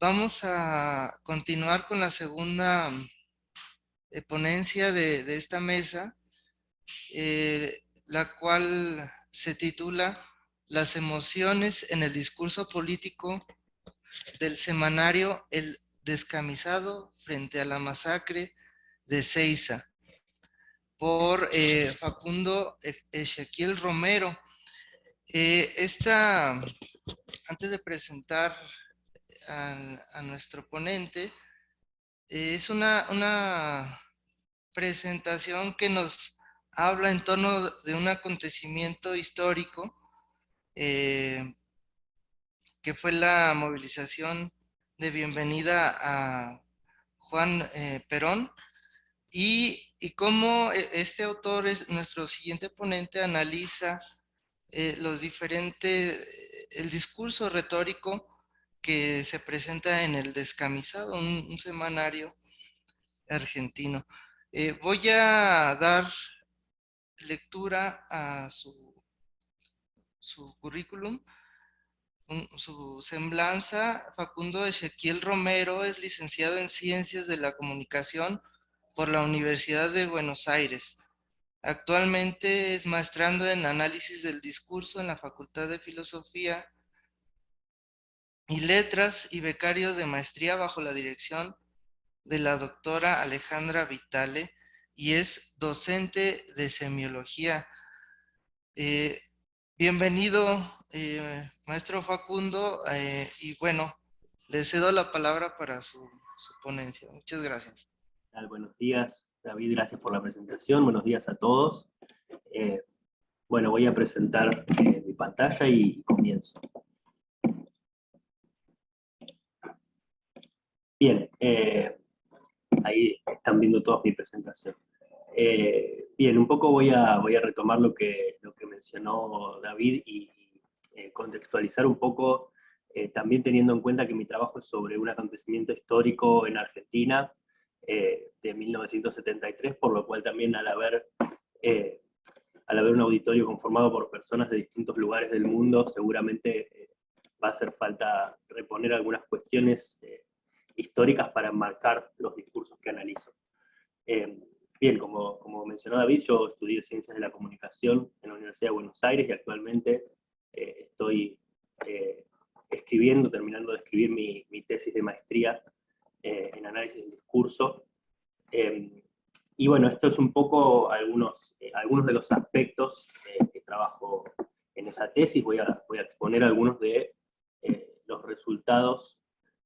Vamos a continuar con la segunda ponencia de esta mesa, la cual se titula Las emociones en el discurso político del semanario El Descamisado frente a la masacre de Seiza, por Facundo Ezequiel Romero. Antes de presentar a nuestro ponente, es una presentación que nos habla en torno de un acontecimiento histórico eh, que fue la movilización de bienvenida a Juan Perón, y cómo este autor, nuestro siguiente ponente, analiza el discurso retórico que se presenta en El Descamisado, un semanario argentino. Voy a dar lectura a su currículum, su semblanza. Facundo Ezequiel Romero es licenciado en Ciencias de la Comunicación por la Universidad de Buenos Aires. Actualmente es maestrando en Análisis del Discurso en la Facultad de Filosofía y Letras y becario de maestría bajo la dirección de la doctora Alejandra Vitale, y es docente de semiología. Eh, Bienvenido, maestro Facundo, y bueno, le cedo la palabra para su ponencia. Muchas gracias. Buenos días, David, gracias por la presentación. Buenos días a todos. Bueno, voy a presentar mi pantalla y comienzo. Bien, ahí están viendo todos mi presentación. Bien, un poco voy a retomar lo que mencionó David y contextualizar un poco, también teniendo en cuenta que mi trabajo es sobre un acontecimiento histórico en Argentina de 1973, por lo cual también al haber un auditorio conformado por personas de distintos lugares del mundo, seguramente va a hacer falta reponer algunas cuestiones históricas para enmarcar los discursos que analizo. Bien, como mencionó David, yo estudié Ciencias de la Comunicación en la Universidad de Buenos Aires y actualmente estoy terminando de escribir mi tesis de maestría en Análisis del Discurso. Y bueno, esto es un poco algunos de los aspectos que trabajo en esa tesis. Voy a exponer algunos de los resultados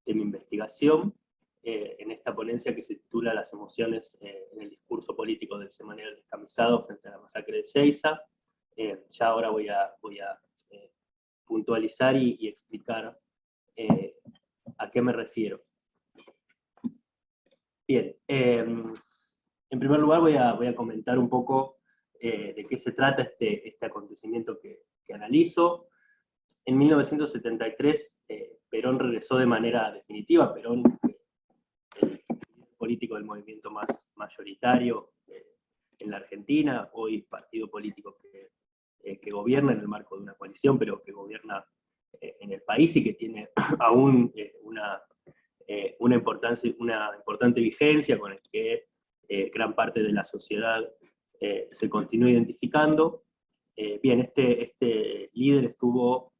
de mi investigación en esta ponencia que se titula Las emociones en el discurso político del semanario El Descamisado frente a la masacre de Seiza. Ya ahora voy a puntualizar y explicar a qué me refiero. Bien, en primer lugar voy a comentar un poco de qué se trata este acontecimiento que analizo. En 1973, Perón regresó de manera definitiva. Perón, el político del movimiento más mayoritario en la Argentina, hoy partido político que gobierna en el marco de una coalición, pero que gobierna en el país y que tiene aún una importante vigencia con el que gran parte de la sociedad se continúa identificando. Bien, este líder estuvo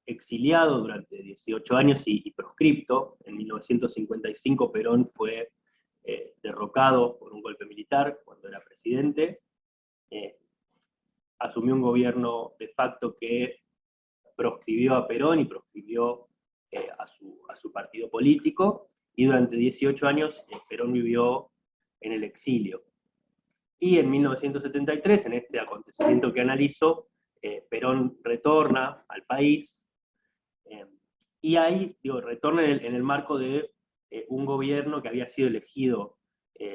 exiliado durante 18 años y proscripto. En 1955 Perón fue derrocado por un golpe militar cuando era presidente. Asumió un gobierno de facto que proscribió a Perón y proscribió a su partido político, y durante 18 años Perón vivió en el exilio. Y en 1973, en este acontecimiento que analizo, Perón retorna al país, y ahí, retorna en el marco de un gobierno que había sido elegido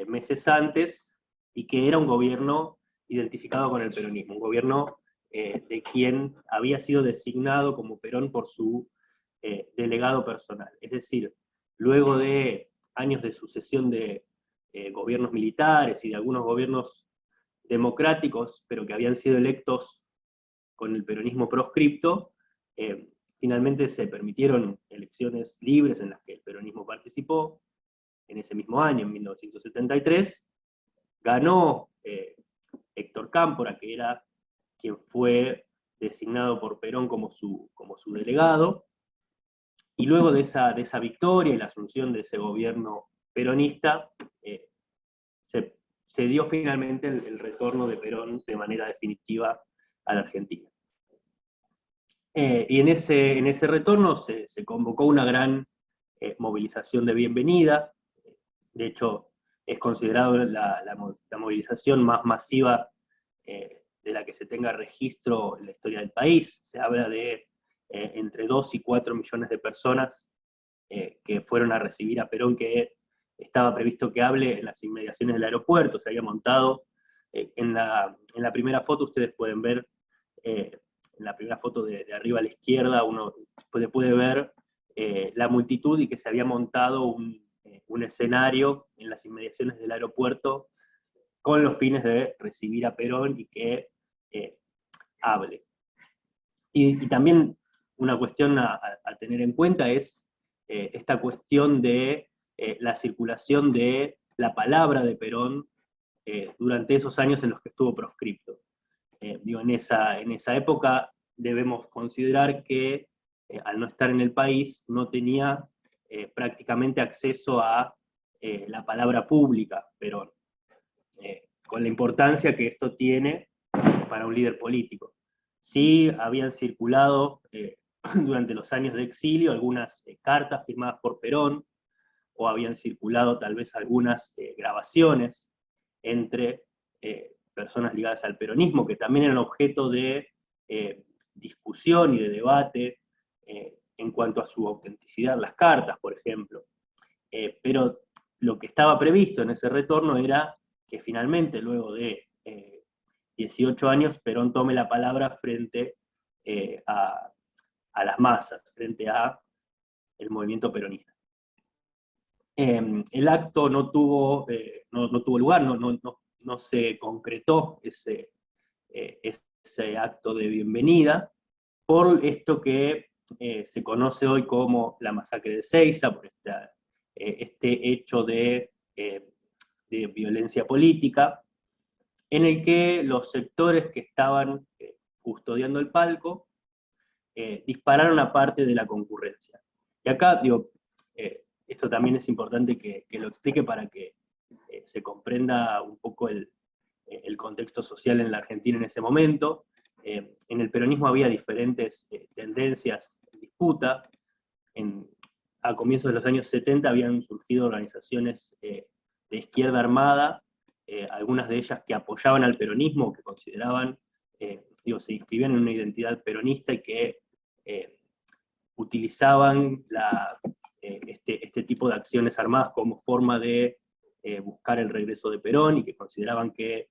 meses antes, y que era un gobierno identificado con el peronismo, un gobierno de quien había sido designado como Perón por su delegado personal. Es decir, luego de años de sucesión de gobiernos militares y de algunos gobiernos democráticos, pero que habían sido electos con el peronismo proscripto, finalmente se permitieron elecciones libres en las que el peronismo participó. En ese mismo año, en 1973, ganó Héctor Cámpora, que era quien fue designado por Perón como su delegado, y luego de esa victoria y la asunción de ese gobierno peronista, se dio finalmente el retorno de Perón de manera definitiva a la Argentina. Y en ese retorno se convocó una gran movilización de bienvenida. De hecho, es considerado la movilización más masiva de la que se tenga registro en la historia del país. Se habla de entre 2 y 4 millones de personas que fueron a recibir a Perón, que estaba previsto que hable en las inmediaciones del aeropuerto. Se había montado, en la primera foto ustedes pueden ver, en la primera foto de arriba a la izquierda, uno puede ver la multitud, y que se había montado un escenario en las inmediaciones del aeropuerto con los fines de recibir a Perón y que hable. Y también una cuestión a tener en cuenta es esta cuestión de la circulación de la palabra de Perón durante esos años en los que estuvo proscripto. En esa época debemos considerar que al no estar en el país no tenía prácticamente acceso a la palabra pública, Perón, con la importancia que esto tiene para un líder político. Sí habían circulado durante los años de exilio algunas cartas firmadas por Perón, o habían circulado tal vez algunas grabaciones entre personas ligadas al peronismo, que también eran objeto de discusión y de debate en cuanto a su autenticidad, las cartas, por ejemplo. Pero lo que estaba previsto en ese retorno era que finalmente, luego de 18 años, Perón tome la palabra frente a las masas, frente a el movimiento peronista. El acto no tuvo lugar, no se concretó ese acto de bienvenida, por esto que se conoce hoy como la masacre de Ezeiza, por este hecho de violencia política, en el que los sectores que estaban custodiando el palco dispararon a parte de la concurrencia. Y acá, esto también es importante que lo explique para que se comprenda un poco el contexto social en la Argentina en ese momento. En el peronismo había diferentes tendencias en disputa. A comienzos de los años 70 habían surgido organizaciones de izquierda armada, algunas de ellas que apoyaban al peronismo, que consideraban, se inscribían en una identidad peronista y que utilizaban este tipo de acciones armadas como forma de buscar el regreso de Perón, y que consideraban que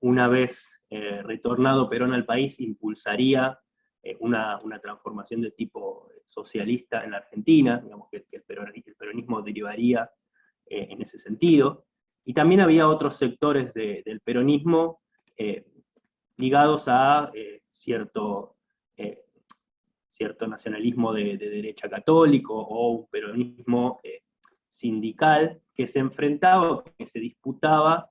una vez retornado Perón al país impulsaría una transformación de tipo socialista en la Argentina, digamos que el peronismo derivaría en ese sentido. Y también había otros sectores del peronismo ligados a cierto nacionalismo de derecha católico, o un peronismo sindical que se enfrentaba, que se disputaba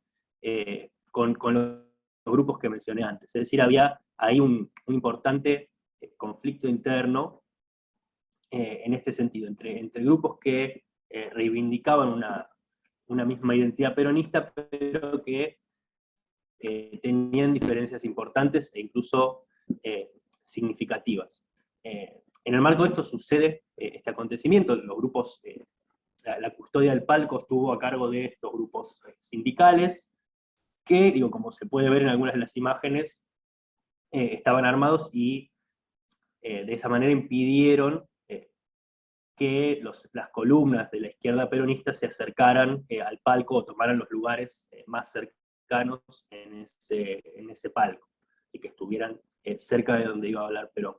con los grupos que mencioné antes. Es decir, había ahí un importante conflicto interno en este sentido, entre grupos que reivindicaban una misma identidad peronista, pero que tenían diferencias importantes e incluso significativas. En el marco de esto sucede este acontecimiento. Los grupos, la custodia del palco estuvo a cargo de estos grupos sindicales, que, como se puede ver en algunas de las imágenes, estaban armados y de esa manera impidieron que las columnas de la izquierda peronista se acercaran al palco o tomaran los lugares más cercanos en ese palco, y que estuvieran cerca de donde iba a hablar Perón.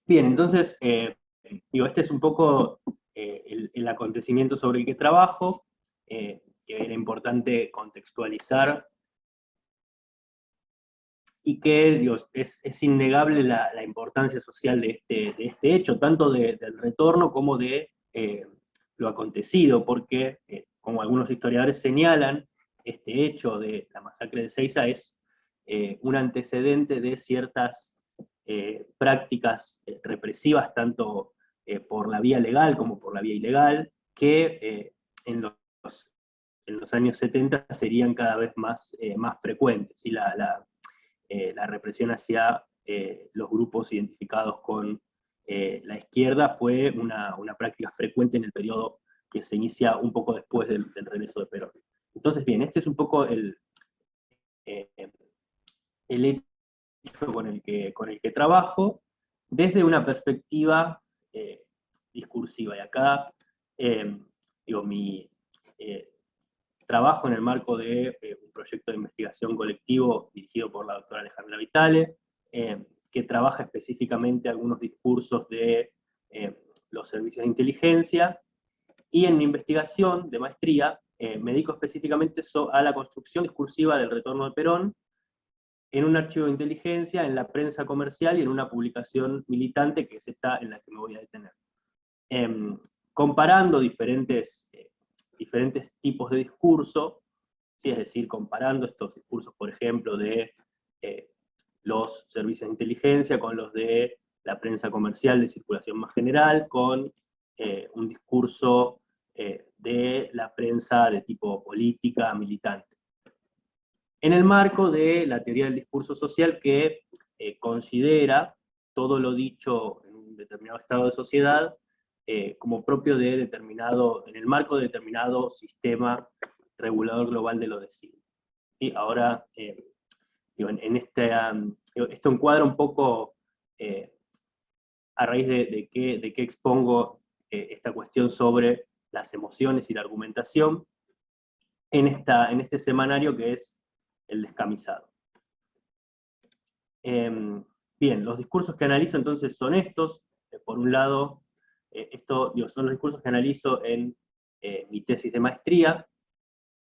Bien, entonces, este es un poco el acontecimiento sobre el que trabajo, que era importante contextualizar y que digo, es innegable la importancia social de este hecho, tanto del retorno como de lo acontecido, porque, como algunos historiadores señalan, este hecho de la masacre de Ezeiza es un antecedente de ciertas prácticas represivas, tanto por la vía legal como por la vía ilegal, que en los años 70 serían cada vez más frecuentes. ¿Sí? La represión hacia los grupos identificados con la izquierda fue una práctica frecuente en el periodo que se inicia un poco después del regreso de Perón. Entonces, bien, este es un poco el hecho con el que trabajo desde una perspectiva discursiva. Y acá, digo, mi trabajo en el marco de un proyecto de investigación colectivo dirigido por la doctora Alejandra Vitale, que trabaja específicamente algunos discursos de los servicios de inteligencia, y en mi investigación de maestría me dedico específicamente a la construcción discursiva del retorno de Perón en un archivo de inteligencia, en la prensa comercial y en una publicación militante, que es esta en la que me voy a detener. Comparando diferentes tipos de discurso, ¿sí? Es decir, comparando estos discursos, por ejemplo, de los servicios de inteligencia con los de la prensa comercial de circulación más general, con un discurso de la prensa de tipo política, militante. En el marco de la teoría del discurso social, que considera todo lo dicho en un determinado estado de sociedad como propio de determinado, en el marco de determinado sistema regulador global de lo decidido. Y ahora, esto encuadra un poco a raíz de qué expongo esta cuestión sobre las emociones y la argumentación en este semanario que es El Descamisado. Bien, los discursos que analizo entonces son estos. Por un lado, son los discursos que analizo en mi tesis de maestría.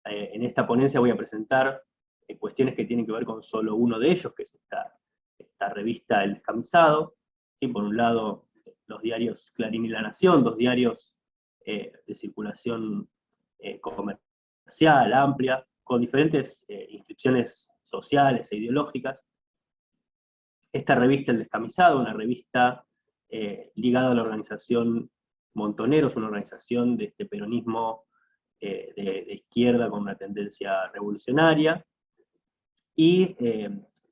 En esta ponencia voy a presentar cuestiones que tienen que ver con solo uno de ellos, que es esta revista El Descamisado. ¿Sí? Por un lado, los diarios Clarín y La Nación, dos diarios de circulación comercial, amplia, con diferentes inscripciones sociales e ideológicas. Esta revista El Descamisado, una revista ligada a la organización Montoneros, una organización de este peronismo de izquierda con una tendencia revolucionaria, y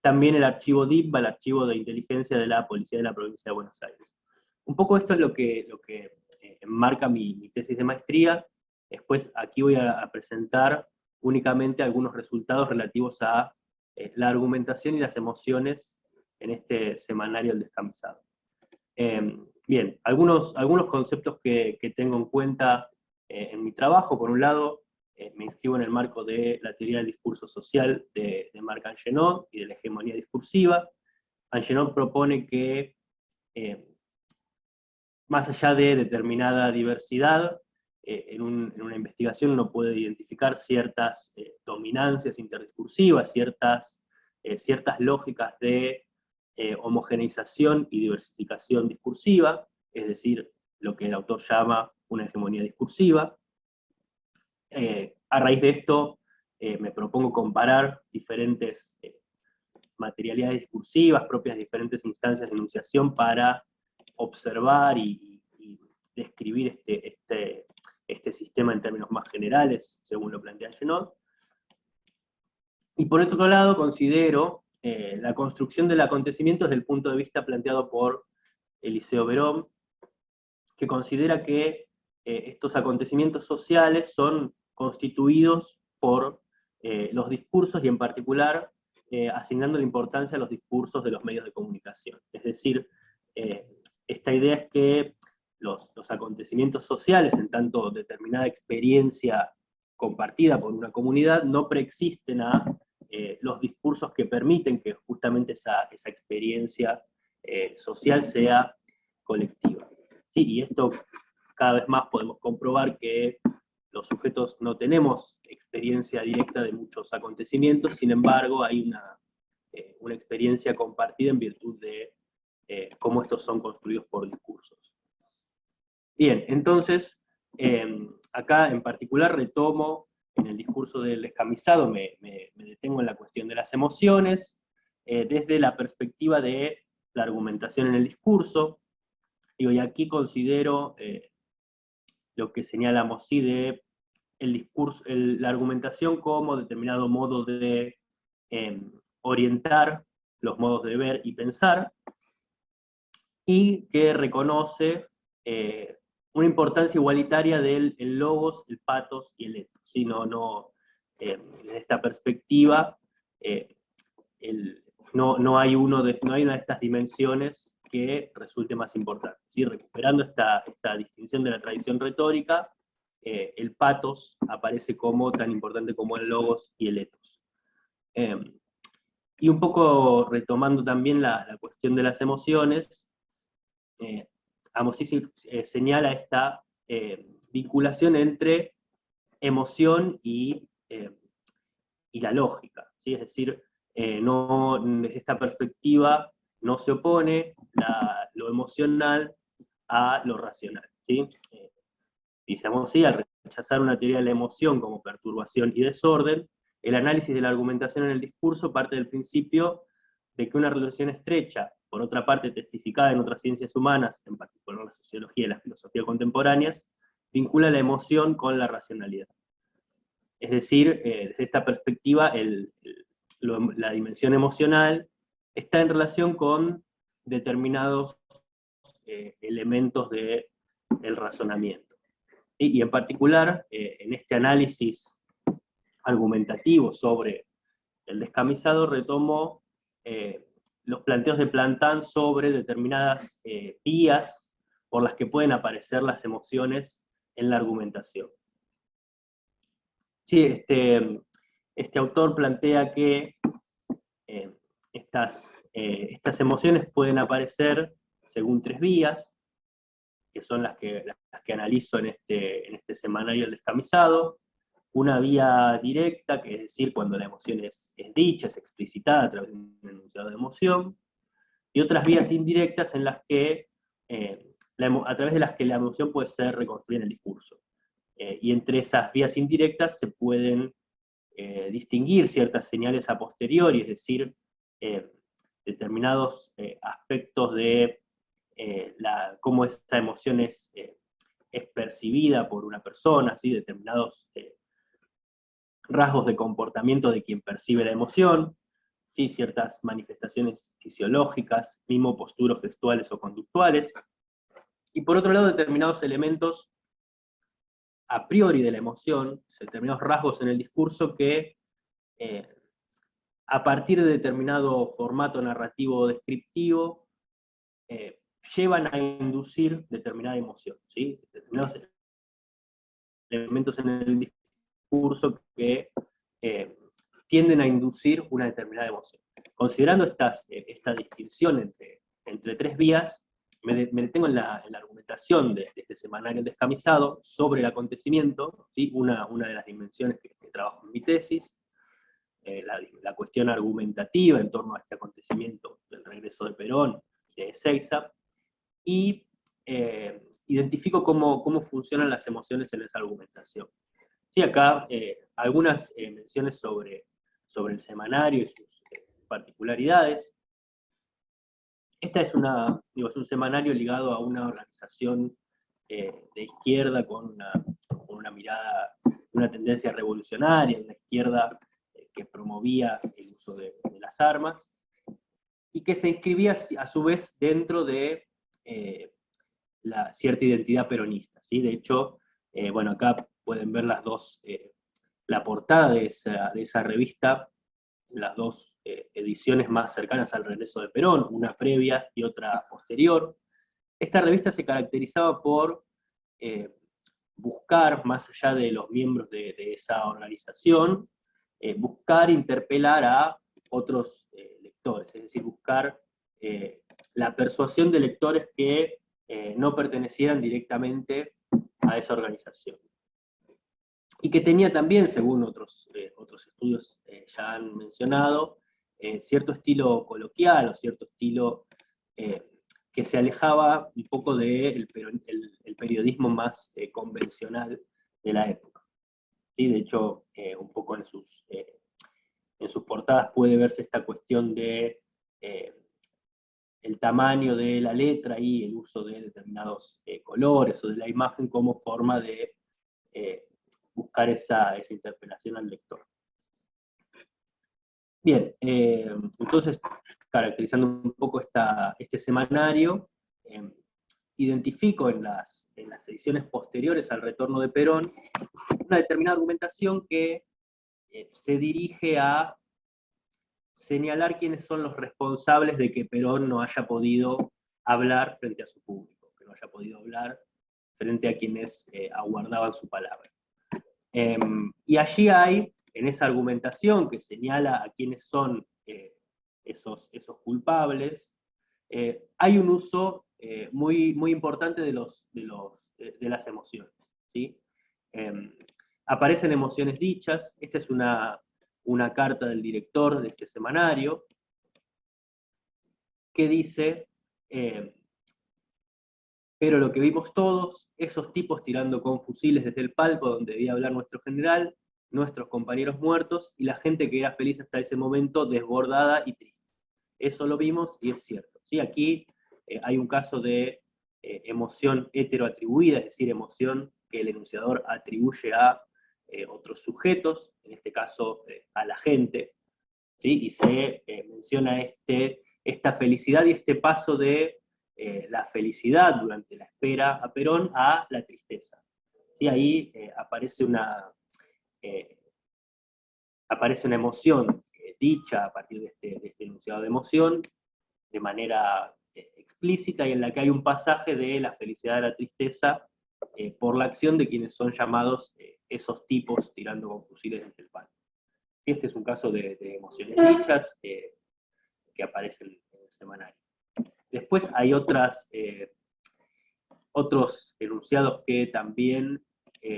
también el archivo DIPBA, el archivo de inteligencia de la Policía de la Provincia de Buenos Aires. Un poco esto es lo que enmarca mi tesis de maestría. Después aquí voy a presentar únicamente algunos resultados relativos a la argumentación y las emociones en este semanario El Descamisado. Bien, algunos conceptos que tengo en cuenta en mi trabajo. Por un lado, me inscribo en el marco de la teoría del discurso social de Marc Angenot y de la hegemonía discursiva. Angenot propone que, más allá de determinada diversidad, en una investigación uno puede identificar ciertas dominancias interdiscursivas, ciertas lógicas de homogeneización y diversificación discursiva, es decir, lo que el autor llama una hegemonía discursiva. A raíz de esto, me propongo comparar diferentes materialidades discursivas propias de diferentes instancias de enunciación para observar y describir este sistema en términos más generales, según lo plantea Angenot. Y por otro lado, considero la construcción del acontecimiento desde el punto de vista planteado por Eliseo Berón, que considera que estos acontecimientos sociales son constituidos por los discursos, y en particular asignando la importancia a los discursos de los medios de comunicación. Es decir, esta idea es que los acontecimientos sociales, en tanto determinada experiencia compartida por una comunidad, no preexisten a los discursos que permiten que justamente esa experiencia social sea colectiva. ¿Sí? Y esto cada vez más podemos comprobar que los sujetos no tenemos experiencia directa de muchos acontecimientos, sin embargo hay una experiencia compartida en virtud de cómo estos son construidos por discursos. Bien, entonces, acá en particular retomo en el discurso del descamisado, me detengo en la cuestión de las emociones, desde la perspectiva de la argumentación en el discurso, y aquí considero lo que señala Mosí de el discurso, la argumentación como determinado modo de orientar los modos de ver y pensar, y que reconoce una importancia igualitaria del el logos, el patos y el ethos. ¿Sí? Desde esta perspectiva, no hay una de estas dimensiones que resulte más importante. ¿Sí? Recuperando esta distinción de la tradición retórica, el patos aparece como tan importante como el logos y el ethos. Y un poco retomando también la cuestión de las emociones, Amosí señala esta vinculación entre emoción y la lógica, ¿sí? Es decir, desde esta perspectiva no se opone lo emocional a lo racional, ¿sí? Dice Amosí, al rechazar una teoría de la emoción como perturbación y desorden, el análisis de la argumentación en el discurso parte del principio de que una relación estrecha, por otra parte testificada en otras ciencias humanas, en particular la sociología y la filosofía contemporáneas, vincula la emoción con la racionalidad. Es decir, desde esta perspectiva, la dimensión emocional está en relación con determinados elementos del razonamiento. Y en particular, en este análisis argumentativo sobre el descamisado, retomo los planteos de Plantán sobre determinadas vías por las que pueden aparecer las emociones en la argumentación. Sí, este autor plantea que estas emociones pueden aparecer según tres vías, que son las que analizo en este semanario El Descamisado. Una vía directa, que es decir, cuando la emoción es dicha, es explicitada a través de un enunciado de emoción, y otras vías indirectas en las que, a través de las que la emoción puede ser reconstruida en el discurso. Y entre esas vías indirectas se pueden distinguir ciertas señales a posteriori, es decir, determinados aspectos de cómo esa emoción es percibida por una persona, ¿sí? Determinados rasgos de comportamiento de quien percibe la emoción, ¿sí? Ciertas manifestaciones fisiológicas, mismo posturas gestuales o conductuales, y por otro lado determinados elementos a priori de la emoción, determinados rasgos en el discurso que a partir de determinado formato narrativo o descriptivo llevan a inducir determinada emoción, ¿sí? Determinados elementos en el discurso que tienden a inducir una determinada emoción. Considerando esta distinción entre tres vías, me detengo en la argumentación de este semanario descamisado sobre el acontecimiento, ¿sí? Una de las dimensiones que trabajo en mi tesis, la cuestión argumentativa en torno a este acontecimiento del regreso de Perón y de Ezeiza, y identifico cómo funcionan las emociones en esa argumentación. Sí, acá algunas menciones sobre el semanario y sus particularidades. Este es un semanario ligado a una organización de izquierda con una mirada, una tendencia revolucionaria, una izquierda que promovía el uso de las armas, y que se inscribía a su vez dentro de la cierta identidad peronista, ¿sí? De hecho, bueno, acá pueden ver la portada de esa revista, las dos ediciones más cercanas al regreso de Perón, una previa y otra posterior. Esta revista se caracterizaba por buscar, más allá de los miembros de esa organización, buscar interpelar a otros lectores, es decir, buscar la persuasión de lectores que no pertenecieran directamente a esa organización. Y que tenía también, según otros estudios ya han mencionado, cierto estilo coloquial o cierto estilo que se alejaba un poco del el periodismo más convencional de la época. ¿Sí? De hecho, un poco en sus portadas puede verse esta cuestión de el tamaño de la letra y el uso de determinados colores o de la imagen como forma de buscar esa interpelación al lector. Bien, entonces, caracterizando un poco este semanario, identifico en las ediciones posteriores al retorno de Perón una determinada argumentación que se dirige a señalar quiénes son los responsables de que Perón no haya podido hablar frente a su público, que no haya podido hablar frente a quienes aguardaban su palabra. Y allí hay, en esa argumentación que señala a quiénes son esos culpables, hay un uso muy, muy importante de las emociones, ¿sí? Aparecen emociones dichas. Esta es una carta del director de este semanario, que dice, pero lo que vimos todos, esos tipos tirando con fusiles desde el palco donde debía hablar nuestro general, nuestros compañeros muertos, y la gente que era feliz hasta ese momento desbordada y triste. Eso lo vimos y es cierto. ¿Sí? Aquí hay un caso de emoción heteroatribuida, es decir, emoción que el enunciador atribuye a otros sujetos, en este caso a la gente, ¿sí? Y se menciona esta felicidad y este paso de la felicidad durante la espera a Perón a la tristeza. ¿Sí? Ahí aparece una emoción dicha a partir de este enunciado de emoción, de manera explícita, y en la que hay un pasaje de la felicidad a la tristeza por la acción de quienes son llamados esos tipos tirando con fusiles desde el palco. ¿Sí? Este es un caso de emociones dichas que aparecen en el semanario. Después hay otros enunciados que también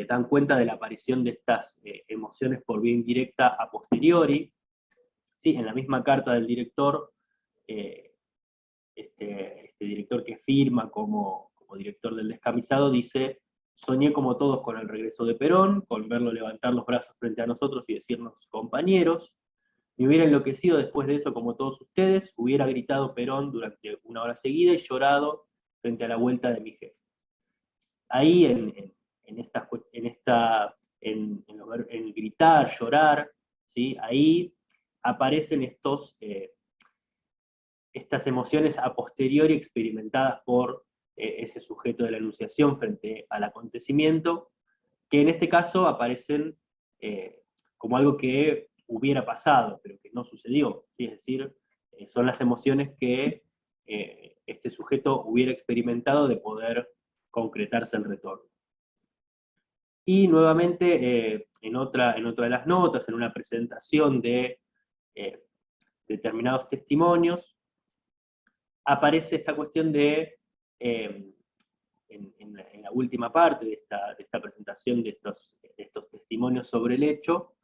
dan cuenta de la aparición de estas emociones por vía indirecta a posteriori. ¿Sí? En la misma carta del director, este director que firma como director del Descamisado dice: soñé como todos con el regreso de Perón, con verlo levantar los brazos frente a nosotros y decirnos compañeros. Me hubiera enloquecido después de eso como todos ustedes, hubiera gritado Perón durante una hora seguida y llorado frente a la vuelta de mi jefe. Ahí en gritar, llorar, ¿sí? Ahí aparecen estas emociones a posteriori experimentadas por ese sujeto de la enunciación frente al acontecimiento, que en este caso aparecen como algo que hubiera pasado, pero que no sucedió, ¿sí? Es decir, son las emociones que este sujeto hubiera experimentado de poder concretarse el retorno. Y nuevamente, en otra de las notas, en una presentación de determinados testimonios, aparece esta cuestión de, en la última parte de esta presentación de estos testimonios sobre el hecho,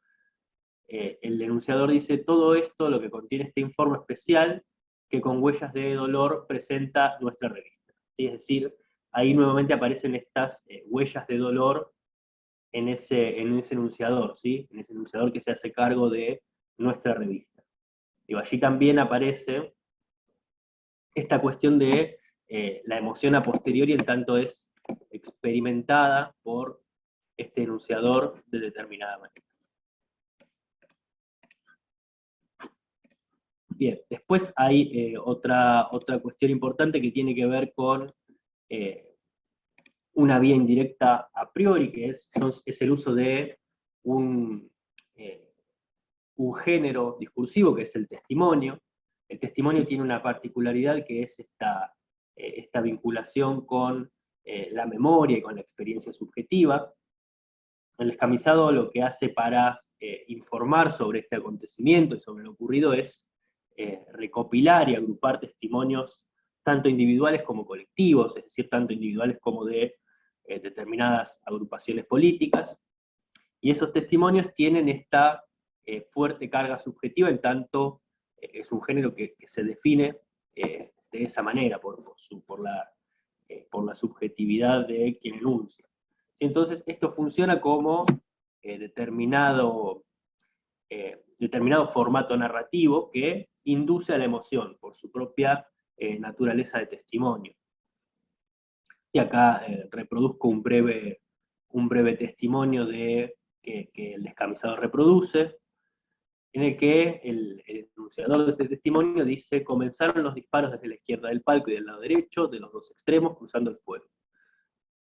el denunciador dice: todo esto, lo que contiene este informe especial, que con huellas de dolor presenta nuestra revista. ¿Sí? Es decir, ahí nuevamente aparecen estas huellas de dolor en ese enunciador, ¿sí? En ese enunciador que se hace cargo de nuestra revista. Y allí también aparece esta cuestión de la emoción a posteriori, en tanto es experimentada por este enunciador de determinada manera. Bien, después hay otra cuestión importante que tiene que ver con una vía indirecta a priori, que es el uso de un género discursivo, que es el testimonio. El testimonio tiene una particularidad, que es esta vinculación con la memoria y con la experiencia subjetiva. El Descamisado lo que hace para informar sobre este acontecimiento y sobre lo ocurrido es recopilar y agrupar testimonios tanto individuales como colectivos, es decir, tanto individuales como de determinadas agrupaciones políticas, y esos testimonios tienen esta fuerte carga subjetiva, en tanto es un género que se define de esa manera, por la subjetividad de quien enuncia. ¿Sí? Entonces, esto funciona como determinado formato narrativo que induce a la emoción por su propia naturaleza de testimonio. Y acá reproduzco un breve testimonio que el descamisado reproduce, en el que el enunciador de este testimonio dice: comenzaron los disparos desde la izquierda del palco y del lado derecho, de los dos extremos, cruzando el fuego.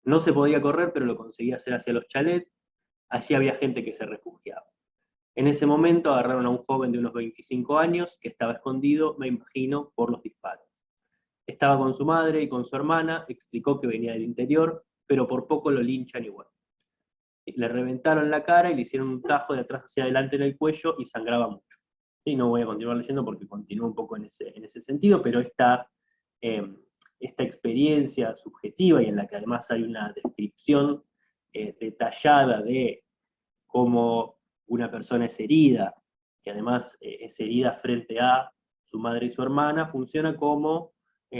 No se podía correr, pero lo conseguía hacer hacia los chalets. Allí había gente que se refugiaba. En ese momento agarraron a un joven de unos 25 años que estaba escondido, me imagino, por los disparos. Estaba con su madre y con su hermana, explicó que venía del interior, pero por poco lo linchan igual. Le reventaron la cara y le hicieron un tajo de atrás hacia adelante en el cuello y sangraba mucho. Y no voy a continuar leyendo porque continúa un poco en ese sentido, pero esta experiencia subjetiva, y en la que además hay una descripción detallada de cómo una persona es herida, que además es herida frente a su madre y su hermana, funciona como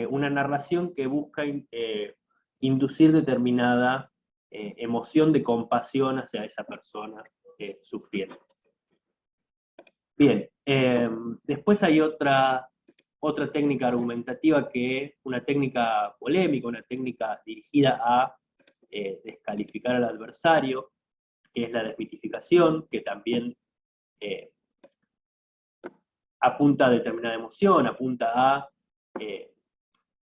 una narración que busca inducir determinada emoción de compasión hacia esa persona sufriendo. Bien, después hay otra técnica argumentativa, una técnica polémica, una técnica dirigida a descalificar al adversario, que es la desmitificación, que también apunta a determinada emoción, apunta a,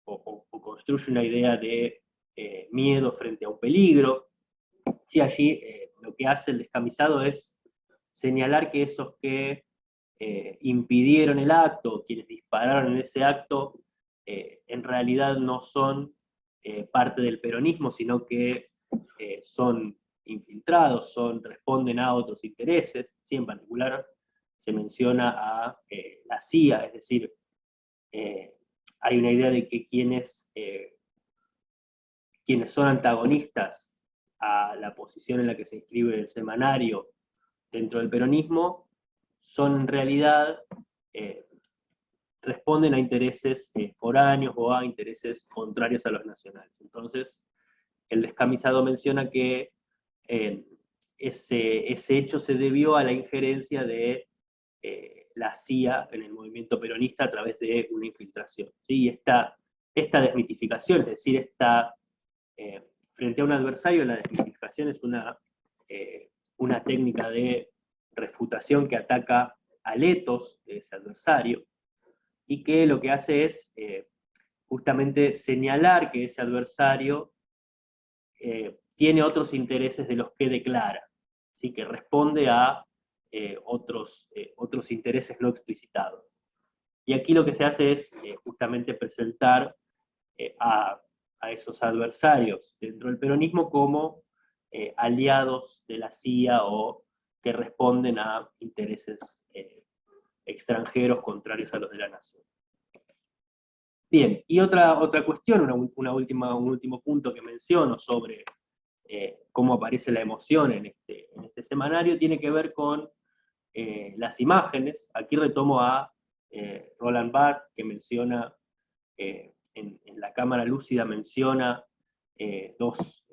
o construye una idea de miedo frente a un peligro. Y allí lo que hace el descamisado es señalar que esos que impidieron el acto, quienes dispararon en ese acto, en realidad no son parte del peronismo, sino que son infiltrados, responden a otros intereses. ¿Sí? En particular se menciona a la CIA, es decir, hay una idea de que quienes son antagonistas a la posición en la que se inscribe el semanario dentro del peronismo, son en realidad, responden a intereses foráneos o a intereses contrarios a los nacionales. Entonces, el descamisado menciona que ese hecho se debió a la injerencia de la CIA en el movimiento peronista a través de una infiltración. ¿Sí? Y esta desmitificación, es decir, frente a un adversario, la desmitificación es una técnica de refutación que ataca al ethos de ese adversario, y que lo que hace es justamente señalar que ese adversario tiene otros intereses de los que declara, ¿sí? Que responde a otros intereses no explicitados. Y aquí lo que se hace es justamente presentar a esos adversarios dentro del peronismo como aliados de la CIA o que responden a intereses extranjeros contrarios a los de la nación. Bien, y otra cuestión, un último punto que menciono sobre cómo aparece la emoción en este semanario, tiene que ver con las imágenes. Aquí retomo a Roland Barthes, que menciona, en La cámara lúcida menciona dos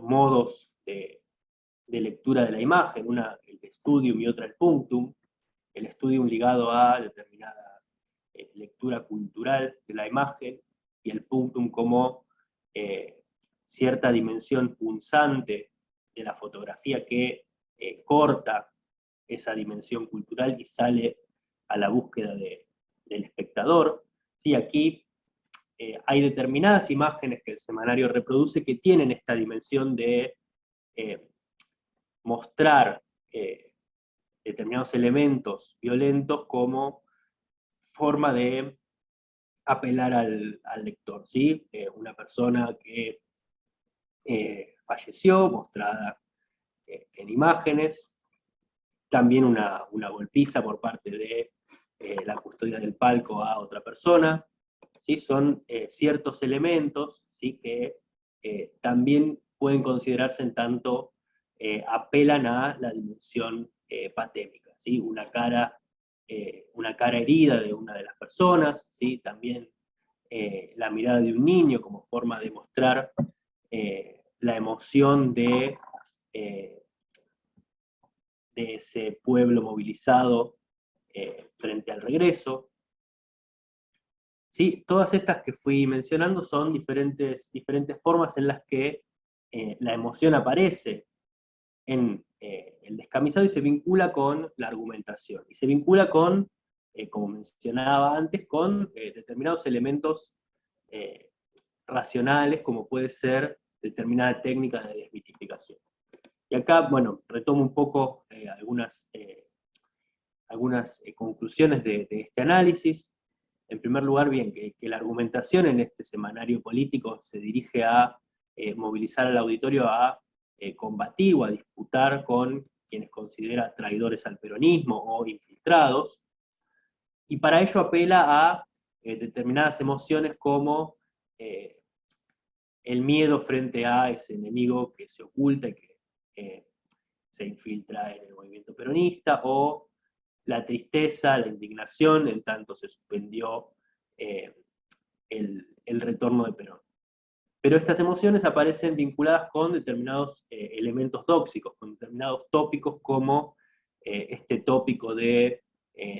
modos de lectura de la imagen, una el studium y otra el punctum. El studium ligado a determinada lectura cultural de la imagen, y el punctum como cierta dimensión punzante de la fotografía que corta esa dimensión cultural y sale a la búsqueda del espectador. ¿Sí? Aquí hay determinadas imágenes que el semanario reproduce que tienen esta dimensión de mostrar determinados elementos violentos como forma de apelar al lector, ¿sí? Una persona que falleció, mostrada en imágenes, también una golpiza por parte de la custodia del palco a otra persona, ¿sí? Son ciertos elementos, ¿sí? Que también pueden considerarse en tanto apelan a la dimensión patémica, ¿sí? Una cara una cara herida de una de las personas, ¿sí? También la mirada de un niño como forma de mostrar la emoción de ese pueblo movilizado frente al regreso. ¿Sí? Todas estas que fui mencionando son diferentes formas en las que la emoción aparece en el descamisado y se vincula con la argumentación. Y se vincula con, como mencionaba antes, con determinados elementos racionales, como puede ser determinada técnica de desmitificación. Y acá, bueno, retomo un poco algunas conclusiones de este análisis. En primer lugar, bien, que la argumentación en este semanario político se dirige a movilizar al auditorio a combatir o a disputar con quienes considera traidores al peronismo o infiltrados, y para ello apela a determinadas emociones como el miedo frente a ese enemigo que se oculta y que se infiltra en el movimiento peronista, o la tristeza, la indignación, en tanto se suspendió el retorno de Perón. Pero estas emociones aparecen vinculadas con determinados elementos tóxicos, con determinados tópicos como este tópico de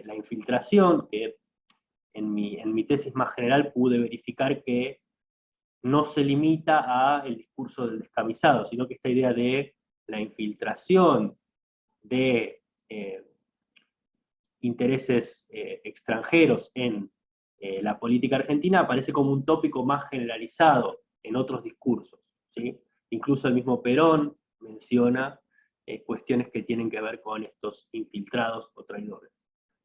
la infiltración, que en mi tesis más general pude verificar que no se limita al discurso del descamisado, sino que esta idea de la infiltración de intereses extranjeros en la política argentina aparece como un tópico más generalizado en otros discursos, ¿sí? Incluso el mismo Perón menciona cuestiones que tienen que ver con estos infiltrados o traidores,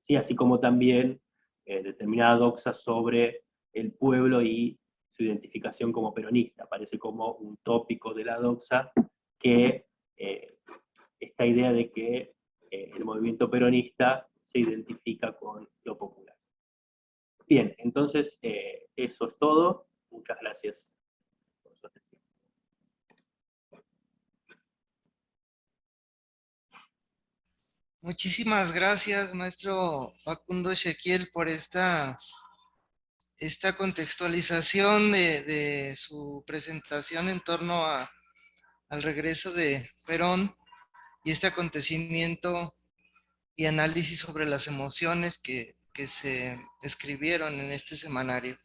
¿sí? Así como también determinada doxa sobre el pueblo y su identificación como peronista, aparece como un tópico de la doxa que esta idea de que el movimiento peronista se identifica con lo popular. Bien, entonces eso es todo. Muchas gracias por su atención. Muchísimas gracias, maestro Facundo Ezequiel, por esta contextualización de su presentación en torno al regreso de Perón y este acontecimiento y análisis sobre las emociones que se escribieron en este semanario.